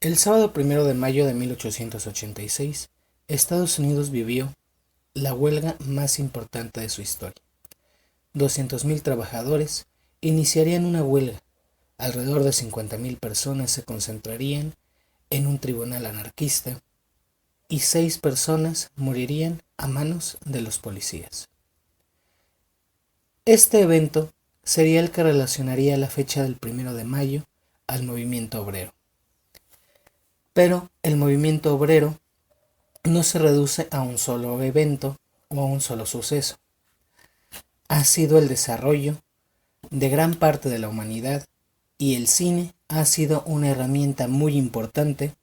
El sábado 1 de mayo de 1886, Estados Unidos vivió la huelga más importante de su historia. 200.000 trabajadores iniciarían una huelga. Alrededor de 50.000 personas se concentrarían en un tribunal anarquista y 6 personas morirían a manos de los policías. Este evento sería el que relacionaría la fecha del 1 de mayo al movimiento obrero. Pero el movimiento obrero no se reduce a un solo evento o a un solo suceso. Ha sido el desarrollo de gran parte de la humanidad y el cine ha sido una herramienta muy importante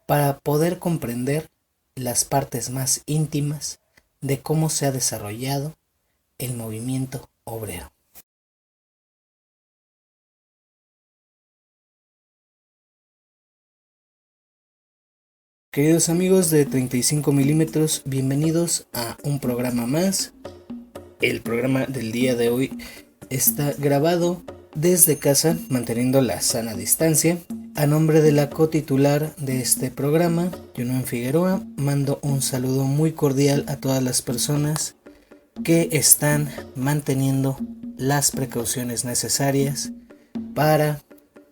para poder comprender las partes más íntimas de cómo se ha desarrollado el movimiento obrero. Queridos amigos de 35 milímetros, bienvenidos a un programa más. El programa del día de hoy está grabado desde casa, manteniendo la sana distancia. A nombre de la cotitular de este programa, Junuen Figueroa, mando un saludo muy cordial a todas las personas que están manteniendo las precauciones necesarias para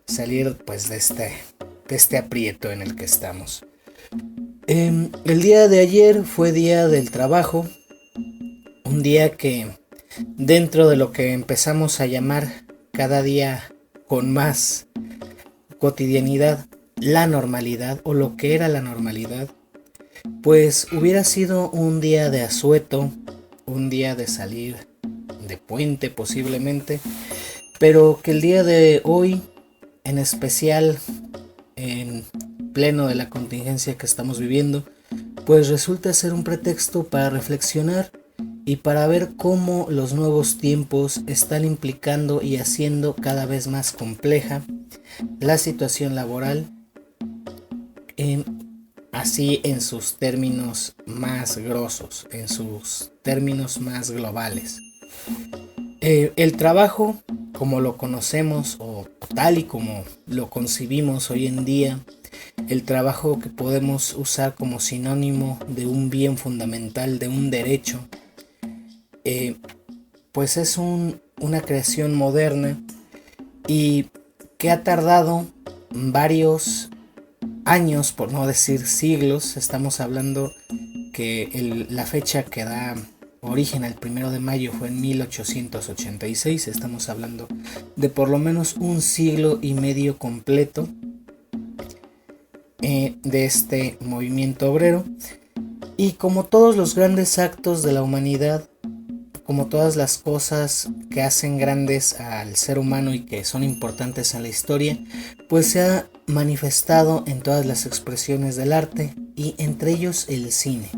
salir de este aprieto en el que estamos. El día de ayer fue día del trabajo, un día que dentro de lo que empezamos a llamar cada día con más cotidianidad la normalidad o lo que era la normalidad, pues hubiera sido un día de asueto, un día de salir de puente posiblemente, pero que el día de hoy, en especial en pleno de la contingencia que estamos viviendo, pues resulta ser un pretexto para reflexionar y para ver cómo los nuevos tiempos están implicando y haciendo cada vez más compleja la situación laboral, así en sus términos más grosos, en sus términos más globales. El trabajo, como lo conocemos o tal y como lo concibimos hoy en día, el trabajo que podemos usar como sinónimo de un bien fundamental, de un derecho, pues es una creación moderna y que ha tardado varios años, por no decir siglos. Estamos hablando que la fecha que da origen al 1 de mayo fue en 1886. Estamos hablando de por lo menos un siglo y medio completo de este movimiento obrero. Y como todos los grandes actos de la humanidad, como todas las cosas que hacen grandes al ser humano y que son importantes en la historia, pues se ha manifestado en todas las expresiones del arte y entre ellos el cine.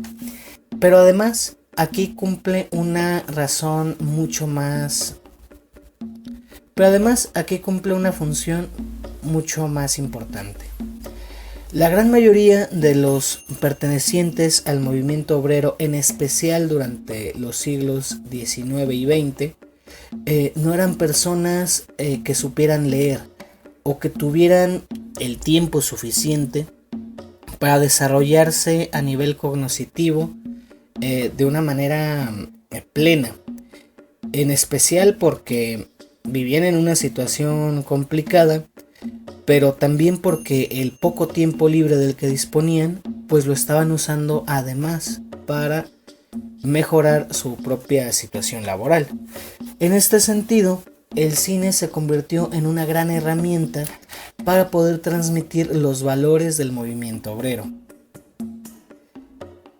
Pero además aquí cumple una razón mucho más... Pero además aquí cumple una función mucho más importante. La gran mayoría de los pertenecientes al movimiento obrero, en especial durante los siglos XIX y XX, no eran personas que supieran leer o que tuvieran el tiempo suficiente para desarrollarse a nivel cognitivo de una manera plena, en especial porque vivían en una situación complicada, pero también porque el poco tiempo libre del que disponían, pues lo estaban usando además para mejorar su propia situación laboral. En este sentido, el cine se convirtió en una gran herramienta para poder transmitir los valores del movimiento obrero.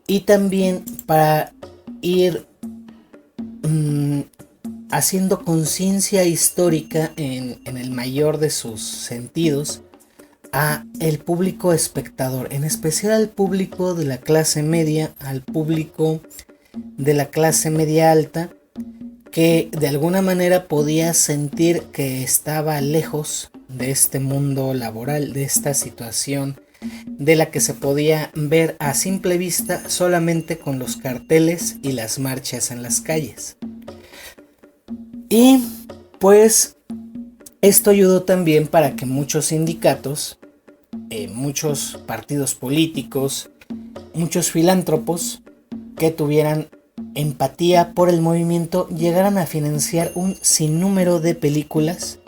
Y también para ir haciendo conciencia histórica en el mayor de sus sentidos a el público espectador, en especial al público de la clase media, al público de la clase media alta, que de alguna manera podía sentir que estaba lejos de este mundo laboral, de esta situación de la que se podía ver a simple vista solamente con los carteles y las marchas en las calles. Y pues esto ayudó también para que muchos sindicatos muchos partidos políticos, muchos filántropos que tuvieran empatía por el movimiento llegaran a financiar un sinnúmero de películas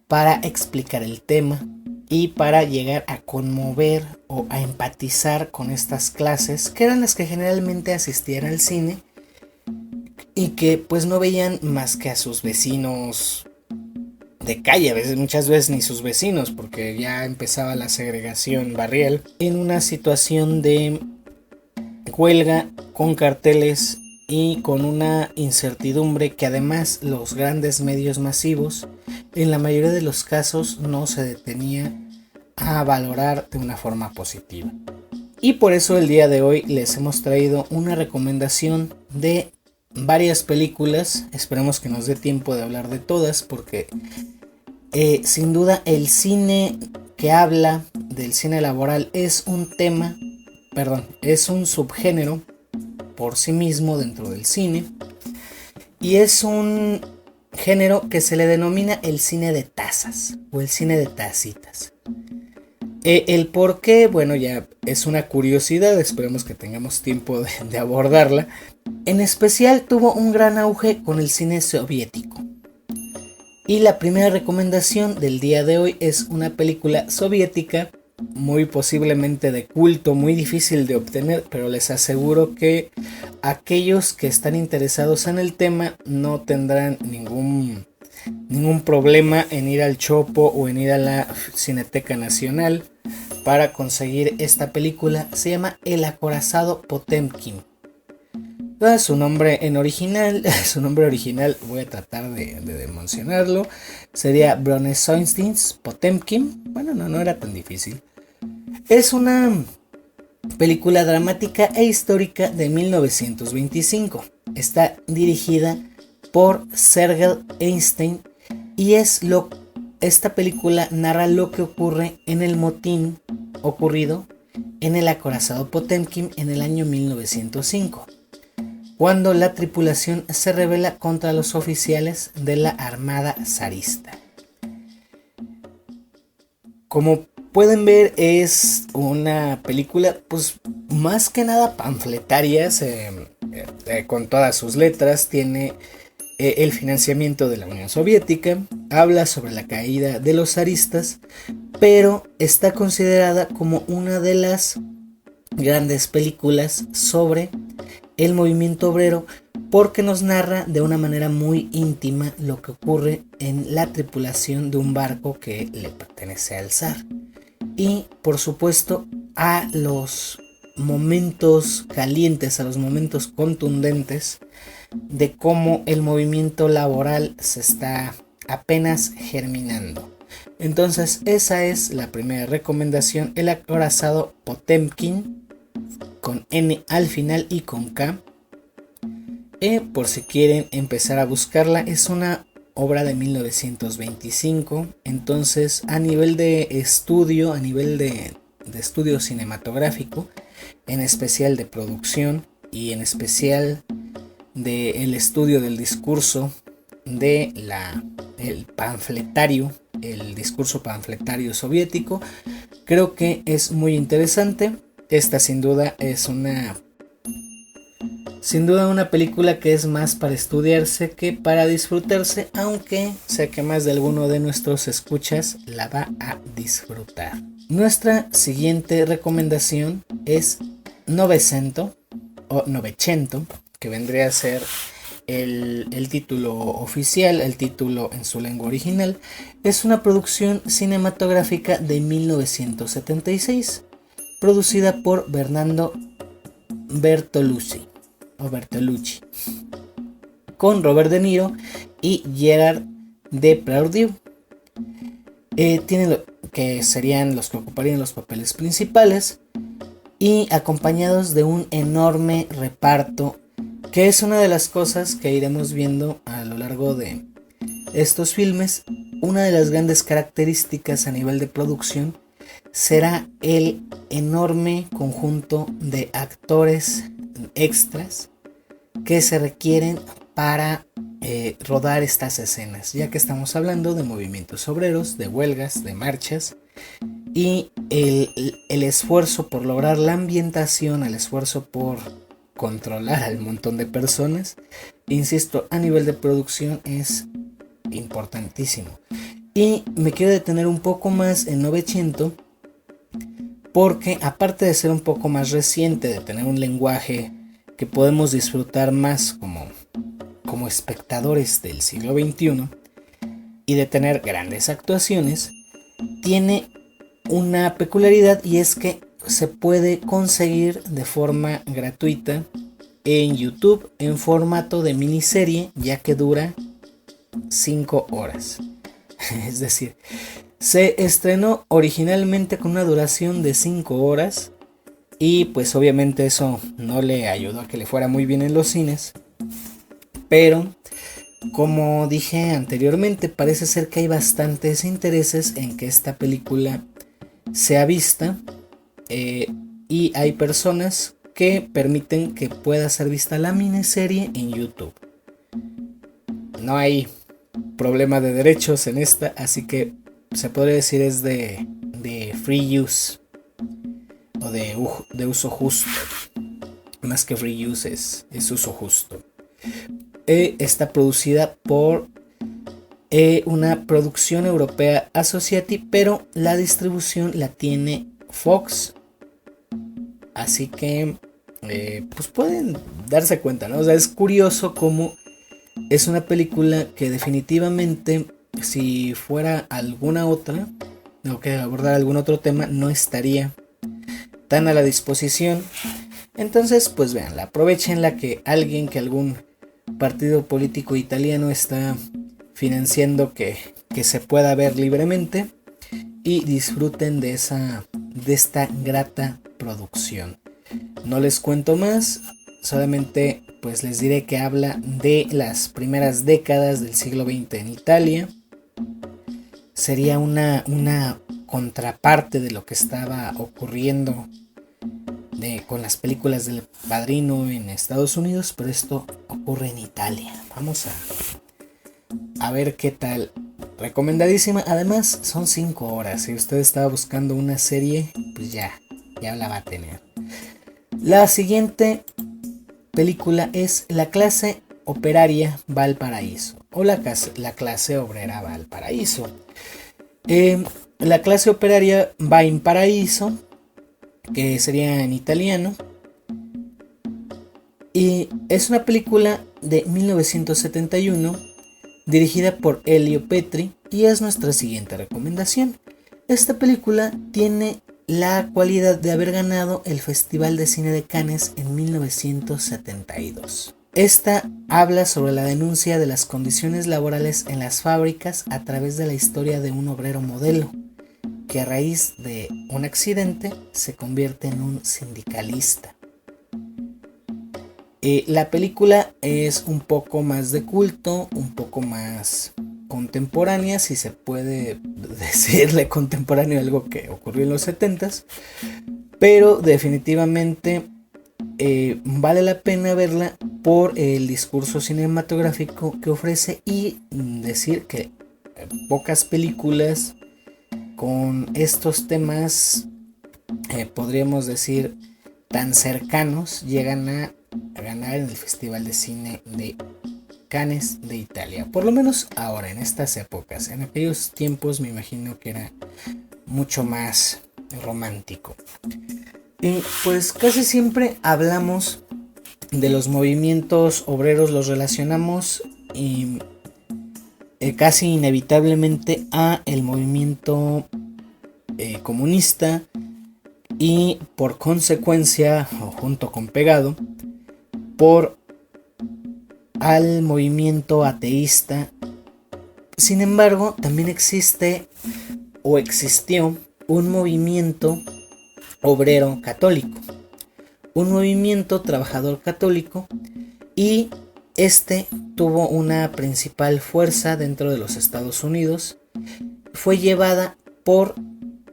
para explicar el tema y para llegar a conmover o a empatizar con estas clases, que eran las que generalmente asistían al cine y que pues no veían más que a sus vecinos de calle, muchas veces ni sus vecinos, porque ya empezaba la segregación barrial, en una situación de huelga con carteles y con una incertidumbre que además los grandes medios masivos en la mayoría de los casos no se detenía a valorar de una forma positiva. Y por eso el día de hoy les hemos traído una recomendación de varias películas. Esperemos que nos dé tiempo de hablar de todas, porque sin duda el cine que habla del cine laboral es un subgénero por sí mismo dentro del cine, y es un género que se le denomina el cine de tazas o el cine de tacitas. El por qué, bueno, ya es una curiosidad, esperemos que tengamos tiempo de abordarla. En especial tuvo un gran auge con el cine soviético. Y la primera recomendación del día de hoy es una película soviética, muy posiblemente de culto, muy difícil de obtener, pero les aseguro que aquellos que están interesados en el tema no tendrán ningún problema en ir al Chopo o en ir a la Cineteca Nacional para conseguir esta película. Se llama El acorazado Potemkin. Su nombre original, voy a tratar de mencionarlo, sería Bronislaw Potemkin. Bueno, no era tan difícil. Es una película dramática e histórica de 1925. Está dirigida por Sergei Eisenstein y esta película narra lo que ocurre en el motín ocurrido en el acorazado Potemkin en el año 1905, cuando la tripulación se rebela contra los oficiales de la armada zarista. Como pueden ver, es una película pues más que nada panfletaria, con todas sus letras. Tiene el financiamiento de la Unión Soviética, habla sobre la caída de los zaristas, pero está considerada como una de las grandes películas sobre el movimiento obrero, porque nos narra de una manera muy íntima lo que ocurre en la tripulación de un barco que le pertenece al zar, y por supuesto a los momentos calientes, a los momentos contundentes de cómo el movimiento laboral se está apenas germinando. Entonces esa es la primera recomendación, El acorazado Potemkin, con N al final y con K. Por si quieren empezar a buscarla, es una obra de 1925. Entonces, a nivel de estudio, a nivel de estudio cinematográfico, en especial de producción y en especial del estudio del discurso el discurso panfletario soviético, creo que es muy interesante. Esta sin duda una película que es más para estudiarse que para disfrutarse, aunque sé que más de alguno de nuestros escuchas la va a disfrutar. Nuestra siguiente recomendación es Novecento o Novecento, que vendría a ser el título oficial, el título en su lengua original. Es una producción cinematográfica de 1976, producida por Bernardo Bertolucci, con Robert De Niro y Gerard Depardieu. Tienen que serían los que ocuparían los papeles principales, y acompañados de un enorme reparto, que es una de las cosas que iremos viendo a lo largo de estos filmes. Una de las grandes características a nivel de producción será el enorme conjunto de actores extras que se requieren para rodar estas escenas, ya que estamos hablando de movimientos obreros, de huelgas, de marchas, y el esfuerzo por lograr la ambientación, el esfuerzo por controlar al montón de personas, insisto, a nivel de producción es importantísimo. Y me quiero detener un poco más en Novecento, porque aparte de ser un poco más reciente, de tener un lenguaje que podemos disfrutar más como espectadores del siglo XXI, y de tener grandes actuaciones, tiene una peculiaridad, y es que se puede conseguir de forma gratuita en YouTube en formato de miniserie, ya que dura 5 horas. Es decir, se estrenó originalmente con una duración de 5 horas y pues obviamente eso no le ayudó a que le fuera muy bien en los cines, pero como dije anteriormente, parece ser que hay bastantes intereses en que esta película sea vista, y hay personas que permiten que pueda ser vista la miniserie en YouTube. No hay problema de derechos en esta, así que se podría decir es de free use o de uso justo. Más que free use es uso justo. Está producida por una producción europea Associati, pero la distribución la tiene Fox, así que pues pueden darse cuenta, ¿no? O sea, es curioso cómo es una película que definitivamente, si fuera alguna otra o que abordar algún otro tema, no estaría tan a la disposición. Entonces pues vean, aprovechenla, que algún partido político italiano está financiando que se pueda ver libremente, y disfruten de esta grata producción. No les cuento más, solamente pues les diré que habla de las primeras décadas del siglo XX en Italia. Sería una contraparte de lo que estaba ocurriendo con las películas del Padrino en Estados Unidos, pero esto ocurre en Italia. Vamos a ver qué tal. Recomendadísima. Además son 5 horas. Si usted estaba buscando una serie, pues ya la va a tener. La siguiente película es La clase operaria va al paraíso, o la clase obrera va al paraíso. La clase operaria va in paraiso, que sería en italiano, y es una película de 1971 dirigida por Elio Petri, y es nuestra siguiente recomendación. Esta película tiene la cualidad de haber ganado el Festival de Cine de Cannes en 1972. Esta habla sobre la denuncia de las condiciones laborales en las fábricas a través de la historia de un obrero modelo, que a raíz de un accidente se convierte en un sindicalista. La película es un poco más de culto, un poco más contemporánea, si se puede decirle contemporáneo, algo que ocurrió en los 70s, pero definitivamente vale la pena verla por el discurso cinematográfico que ofrece, y decir que pocas películas con estos temas, podríamos decir, tan cercanos, llegan a ganar en el Festival de Cine de Cannes de Italia. Por lo menos ahora, en estas épocas. En aquellos tiempos me imagino que era mucho más romántico. Y pues casi siempre hablamos de los movimientos obreros, los relacionamos casi inevitablemente a el movimiento comunista, y por consecuencia, o junto con pegado, al movimiento ateísta. Sin embargo, también existe o existió un movimiento obrero católico, un movimiento trabajador católico, y este tuvo una principal fuerza dentro de los Estados Unidos. Fue llevada por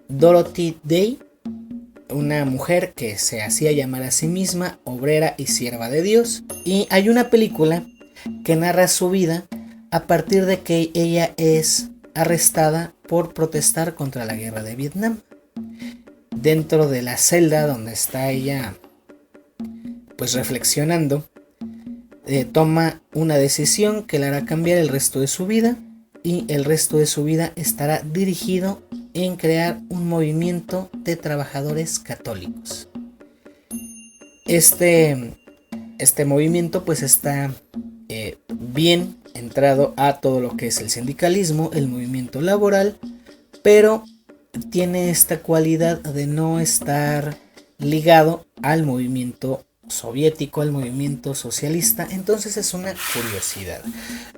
Dorothy Day, una mujer que se hacía llamar a sí misma obrera y sierva de Dios, y hay una película que narra su vida a partir de que ella es arrestada por protestar contra la guerra de Vietnam. dentro de la celda donde está ella pues reflexionando, toma una decisión que le hará cambiar el resto de su vida, y el resto de su vida estará dirigido en crear un movimiento de trabajadores católicos. Este movimiento pues está bien entrado a todo lo que es el sindicalismo, el movimiento laboral, pero tiene esta cualidad de no estar ligado al movimiento soviético, al movimiento socialista. Entonces es una curiosidad.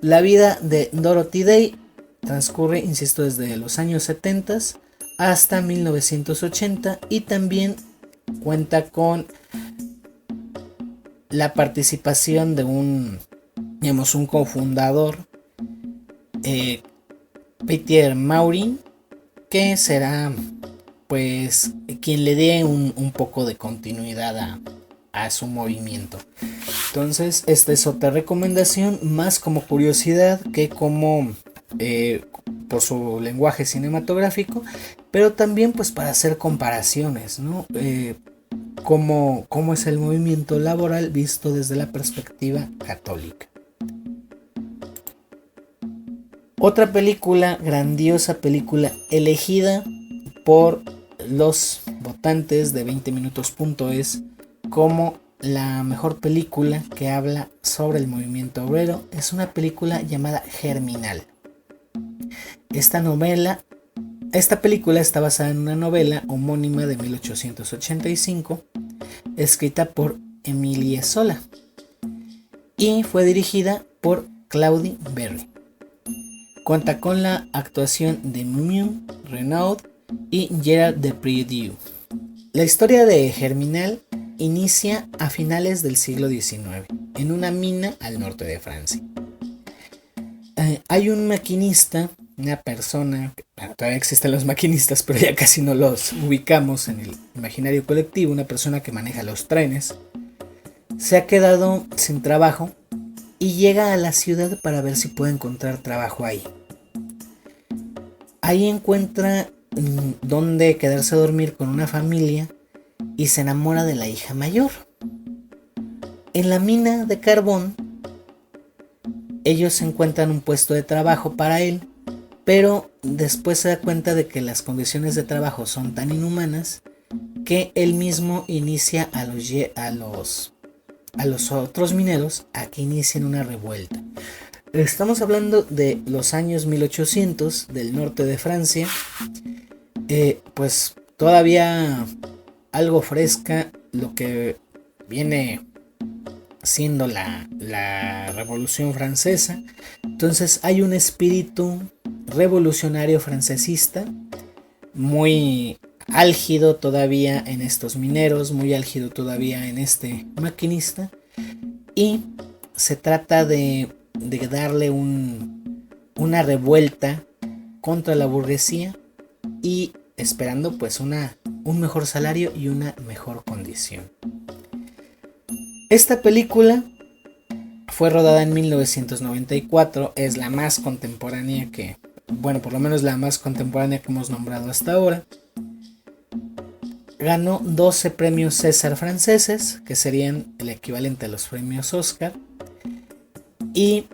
La vida de Dorothy Day transcurre, insisto, desde los años 70 hasta 1980, y también cuenta con la participación de un cofundador, Peter Maurin, que será pues quien le dé un poco de continuidad a su movimiento. Entonces esta es otra recomendación, más como curiosidad que como por su lenguaje cinematográfico, pero también pues para hacer comparaciones, ¿no? Cómo es el movimiento laboral visto desde la perspectiva católica. Otra película, grandiosa película, elegida por los votantes de 20minutos.es como la mejor película que habla sobre el movimiento obrero, es una película llamada Germinal. Esta película está basada en una novela homónima de 1885, escrita por Emilie Zola, y fue dirigida por Claudie Berry. Cuenta con la actuación de Mew, Renaud y Gerard Depardieu. La historia de Germinal inicia a finales del siglo XIX, en una mina al norte de Francia. Hay un maquinista, una persona, bueno, todavía existen los maquinistas, pero ya casi no los ubicamos en el imaginario colectivo, una persona que maneja los trenes, se ha quedado sin trabajo y llega a la ciudad para ver si puede encontrar trabajo ahí. Ahí encuentra dónde quedarse a dormir con una familia y se enamora de la hija mayor. En la mina de carbón, ellos encuentran un puesto de trabajo para él, pero después se da cuenta de que las condiciones de trabajo son tan inhumanas que él mismo inicia a los otros mineros a que inicien una revuelta. Estamos hablando de los años 1800 del norte de Francia, pues todavía algo fresca lo que viene siendo la Revolución Francesa. Entonces hay un espíritu revolucionario francesista muy álgido todavía en estos mineros, muy álgido todavía en este maquinista, y se trata de darle una revuelta contra la burguesía y esperando pues un mejor salario y una mejor condición. Esta película fue rodada en 1994, es la más contemporánea por lo menos la más contemporánea que hemos nombrado hasta ahora. Ganó 12 premios César franceses, que serían el equivalente a los premios Oscar, y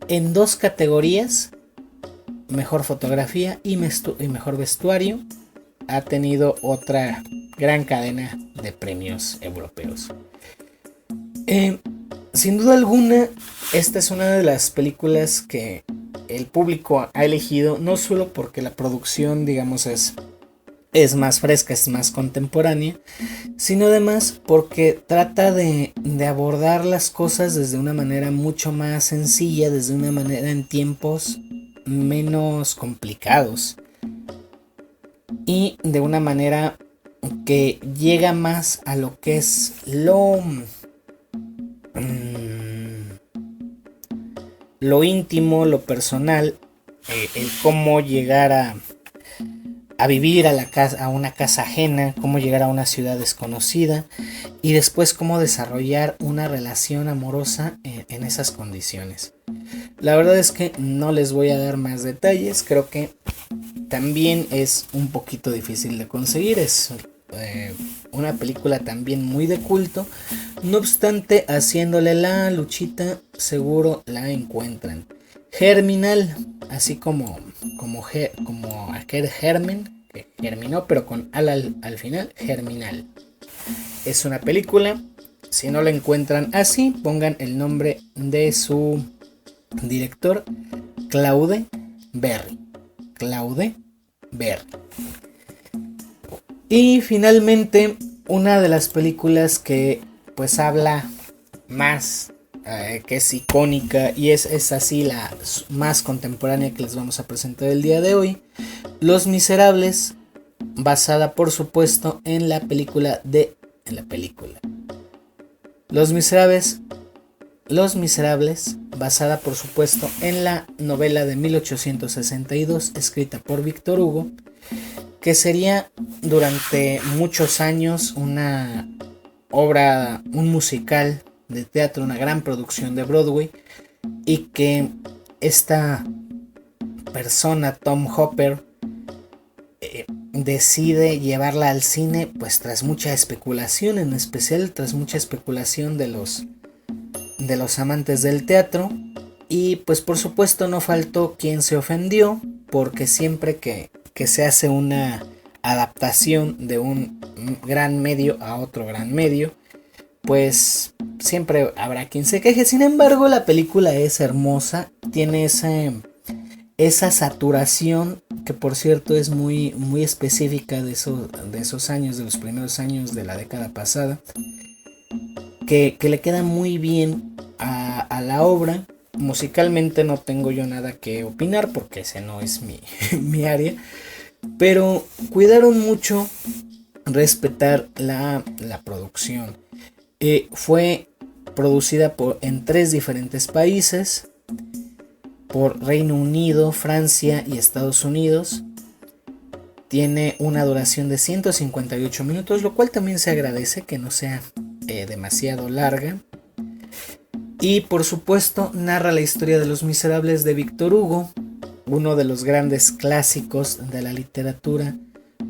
en 2 categorías, mejor fotografía y mejor vestuario, ha tenido otra gran cadena de premios europeos. Sin duda alguna, esta es una de las películas que el público ha elegido, no solo porque la producción, digamos, es más fresca, es más contemporánea, sino además porque trata de abordar las cosas desde una manera mucho más sencilla, desde una manera en tiempos menos complicados y de una manera que llega más a lo que es lo íntimo, lo personal, el cómo llegar a vivir a una casa ajena, cómo llegar a una ciudad desconocida y después cómo desarrollar una relación amorosa en esas condiciones. La verdad es que no les voy a dar más detalles, creo que también es un poquito difícil de conseguir, es una película también muy de culto. No obstante, haciéndole la luchita, seguro la encuentran. Germinal, así como aquel germen, que germinó, pero con al final, Germinal. Es una película. Si no la encuentran así, pongan el nombre de su director, Claude Berry. Claude Berry. Y finalmente, una de las películas que pues habla más, que es icónica y es así la más contemporánea que les vamos a presentar el día de hoy, Los Miserables, basada por supuesto en la película Los Miserables, basada por supuesto en la novela de 1862 escrita por Víctor Hugo, que sería durante muchos años una obra, un musical de teatro, una gran producción de Broadway, y que esta persona, Tom Hopper, decide llevarla al cine, pues tras mucha especulación, en especial tras mucha especulación de los amantes del teatro. Y pues por supuesto no faltó quien se ofendió, porque siempre que se hace una adaptación de un gran medio a otro gran medio, pues siempre habrá quien se queje. Sin embargo, la película es hermosa, tiene esa saturación que por cierto es muy, muy específica de esos años, de los primeros años de la década pasada, que le queda muy bien a la obra. Musicalmente no tengo yo nada que opinar porque ese no es mi área, pero cuidaron mucho respetar la producción. Fue producida en 3 diferentes países, por Reino Unido, Francia y Estados Unidos. Tiene una duración de 158 minutos, lo cual también se agradece que no sea demasiado larga. Y por supuesto narra la historia de Los Miserables de Víctor Hugo, uno de los grandes clásicos de la literatura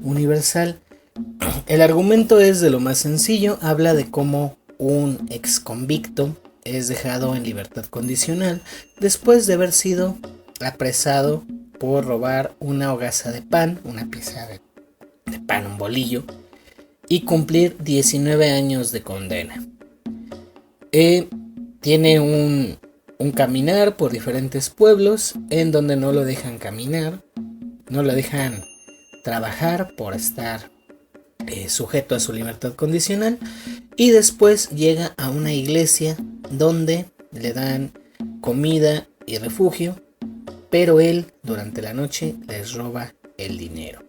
universal. El argumento es de lo más sencillo, habla de cómo un ex convicto es dejado en libertad condicional después de haber sido apresado por robar una hogaza de pan, una pieza de pan, un bolillo, y cumplir 19 años de condena. Tiene un caminar por diferentes pueblos en donde no lo dejan caminar, no lo dejan trabajar por estar sujeto a su libertad condicional, y después llega a una iglesia donde le dan comida y refugio, pero él durante la noche les roba el dinero.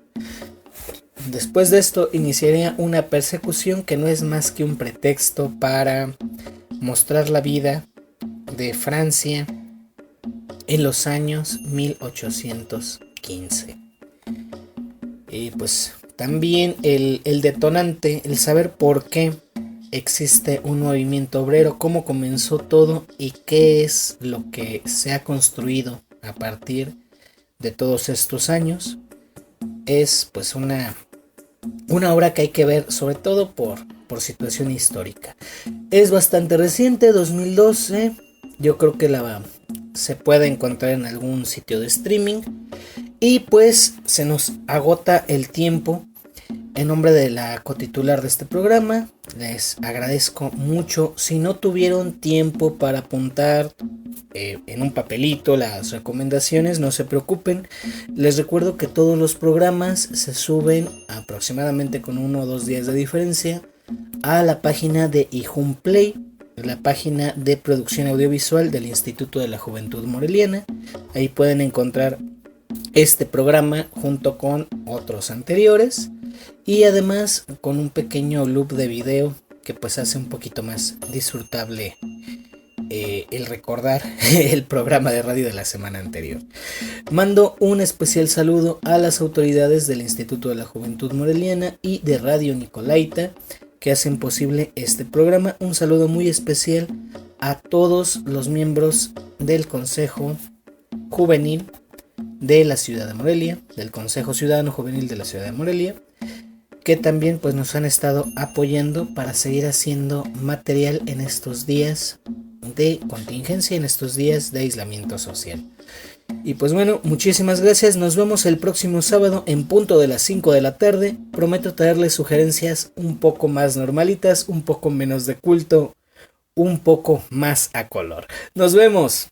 Después de esto iniciaría una persecución que no es más que un pretexto para mostrar la vida de Francia en los años 1815. Y pues también el detonante, el saber por qué existe un movimiento obrero, cómo comenzó todo y qué es lo que se ha construido a partir de todos estos años, es pues una obra que hay que ver sobre todo por situación histórica. Es bastante reciente, 2012, yo creo que se puede encontrar en algún sitio de streaming. Y pues se nos agota el tiempo. En nombre de la cotitular de este programa, les agradezco mucho. Si no tuvieron tiempo para apuntar en un papelito las recomendaciones, no se preocupen. Les recuerdo que todos los programas se suben aproximadamente con 1 o 2 días de diferencia a la página de iJun Play, la página de producción audiovisual del Instituto de la Juventud Moreliana. Ahí pueden encontrar este programa junto con otros anteriores y además con un pequeño loop de video que pues hace un poquito más disfrutable el recordar el programa de radio de la semana anterior. Mando un especial saludo a las autoridades del Instituto de la Juventud Moreliana y de Radio Nicolaita que hacen posible este programa. Un saludo muy especial a todos los miembros del Consejo Juvenil de la Ciudad de Morelia, del Consejo Ciudadano Juvenil de la Ciudad de Morelia, que también pues nos han estado apoyando para seguir haciendo material en estos días de contingencia, en estos días de aislamiento social. Y pues bueno, muchísimas gracias, nos vemos el próximo sábado en punto de las 5 de la tarde. Prometo traerles sugerencias un poco más normalitas, un poco menos de culto, un poco más a color. Nos vemos.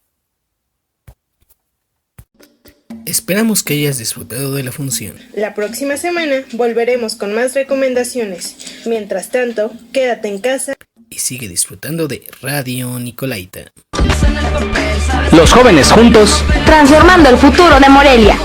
Esperamos que hayas disfrutado de la función. La próxima semana volveremos con más recomendaciones. Mientras tanto, quédate en casa y sigue disfrutando de Radio Nicolaita. Los jóvenes juntos, transformando el futuro de Morelia.